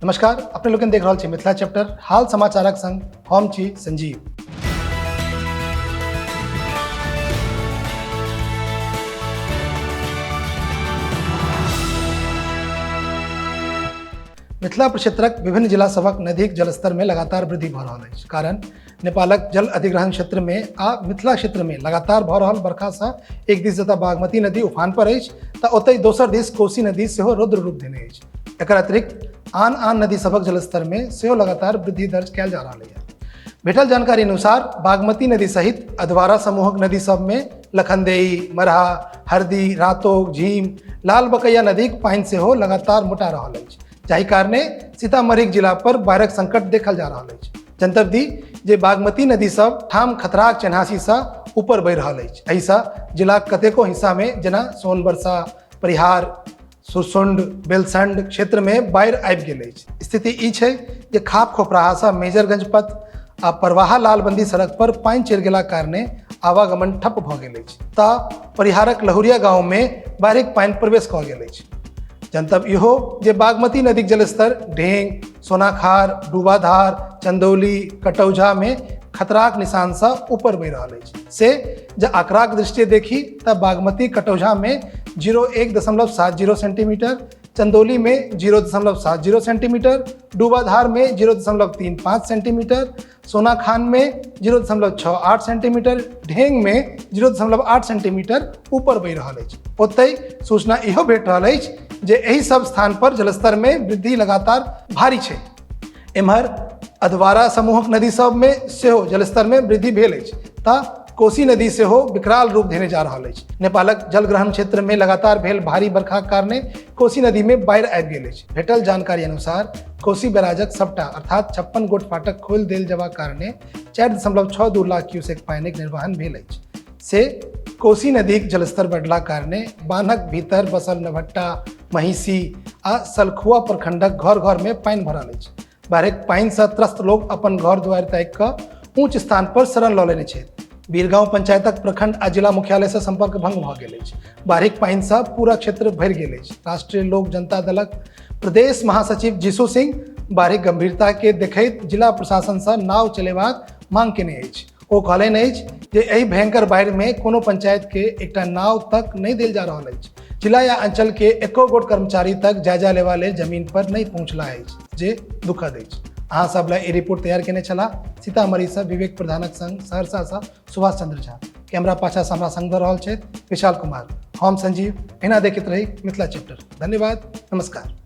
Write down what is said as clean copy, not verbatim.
नमस्कार, अपने लोग देख रहल छी मिथिला चैप्टर हाल समाचारक संग हम छी संजीव। मिथिला प्रक्षेत्रक विभिन्न जिला सभक नदीक जलस्तर में लगातार वृद्धि भऽ रहल अछि। कारण नेपालक जल अधिग्रहण क्षेत्र में आ मिथिला क्षेत्र में लगातार भऽ रहल बरखा सँ एक दिस जतऽ बागमती नदी उफान पर अछि तऽ ओतहि दोसर दिस कोसी नदी सेहो रौद्र रूप देने अछि। एकर अतिरिक्त आन नदी सभक जलस्तर में सेहो लगातार वृद्धि दर्ज कयल जा रहल है। भेटल जानकारी अनुसार बागमती नदी सहित अधवारा समूहक नदी सब में लखनदेई, मरहा, हरदी, रातोग, झीम, लाल बकैया नदीक पानि सेहो लगातार मोटा रहल अछि, जाहि कारणे सीतामढ़ी जिला पर बाढ़िक संकट देखल जा रहल अछि। जनतब दी जे बागमती नदी सब ठाम खतराक चेन्हासी सँ ऊपर बहि रहल अछि। एहि सँ जिलाक कतेको हिस्सा में जेना सोनबरसा, परिहार, सुरसुंड, बेलसंड क्षेत्र में बाढ़ि आबि गेल अछि। स्थिति ई छै जे खाप खोपराहा सँ मेजरगंज पथ आ परवाहा लालबंदी सड़क पर पानि चढ़ि गेला कारणे आवागमन ठप भऽ गेल अछि तऽ परिहारक लहुरिया गाँव में बाढ़िक पानि प्रवेश कऽ गेल अछि। जनतब इहो जे बागमती नदीक जलस्तर ढेंग, सोनाखार, डूबाधार, चंदौली, कटौझा में खतराक निशान सँ ऊपर बहि रहल अछि। से जँ आंकड़ाक दृष्टि देखी तऽ बागमती कटौझा में 0.70 सेंटीमीटर, चंदौली में 0.70 सेंटीमीटर, डूबाधार में 0.35 सेंटीमीटर, सोनाखान में 0.68 सेंटीमीटर, ढेंग में 0.8 सेंटीमीटर ऊपर बहि रहल अछि। ओतहि सूचना इहो भेट रहल अछि जे एहि सब स्थान पर जलस्तर में वृद्धि लगातार भारी छै। एम्हर अधवारा समूहक नदी सब में सेहो जलस्तर में वृद्धि भेल अछि तऽ कोसी नदी सेहो विकराल रूप धेने जा रहल अछि। नेपालक जलग्रहण क्षेत्र में लगातार भेल भारी बरखाक कारणे कोसी नदी में बाढ़ि आबि गेल अछि। भेटल जानकारी अनुसार कोसी बैराजक सबटा अर्थात 56 गोट फाटक खोलि देल जेबाक कारणे 4.62 लाख क्यूसेक पानिक निर्वहन भेल अछि। से कोसी नदीक जलस्तर बढ़ला कारणे बान्हक भीतर बसल नवहट्टा, महिषी आ सलखुआ प्रखंडक घर घर में पानि भरल अछि। बाढ़िक पानि सँ त्रस्त लोग अपन घर दुआरि त्यागि कऽ ऊंच स्थान पर शरण लऽ लेने छथि। बीरगांव पंचायतक प्रखंड आ जिला मुख्यालय से संपर्क भंग भऽ गेल अछि। बाढ़िक पानि सँ पूरा क्षेत्र भरि गेल अछि। राष्ट्रीय लोक जनता दलक प्रदेश महासचिव जीशु सिंह बाढ़िक गंभीरता के देखैत जिला प्रशासन सँ नाव चलेबाक मांग केने अछि। ओ कहलनि अछि जे एहि भयंकर बाढ़ि में कोनो पंचायत के एकटा नाव तक नहीं देल जा रहल अछि। जिला या अंचल के एको गोट कर्मचारी तक जायजा लेवा लेल जमीन पर नहीं पहुंचला अछि, जे दुखद अछि। अहाँ सब ला ई रिपोर्ट तैयार केने छला सीतामढ़ी से विवेक प्रधानक संग सहरसा से सुभाष चंद्र झा। कैमरा पाछा से हमरा संग दऽ रहल छथि विशाल कुमार। हम संजीव। एना देखैत रही मिथिला चैप्टर। धन्यवाद, नमस्कार।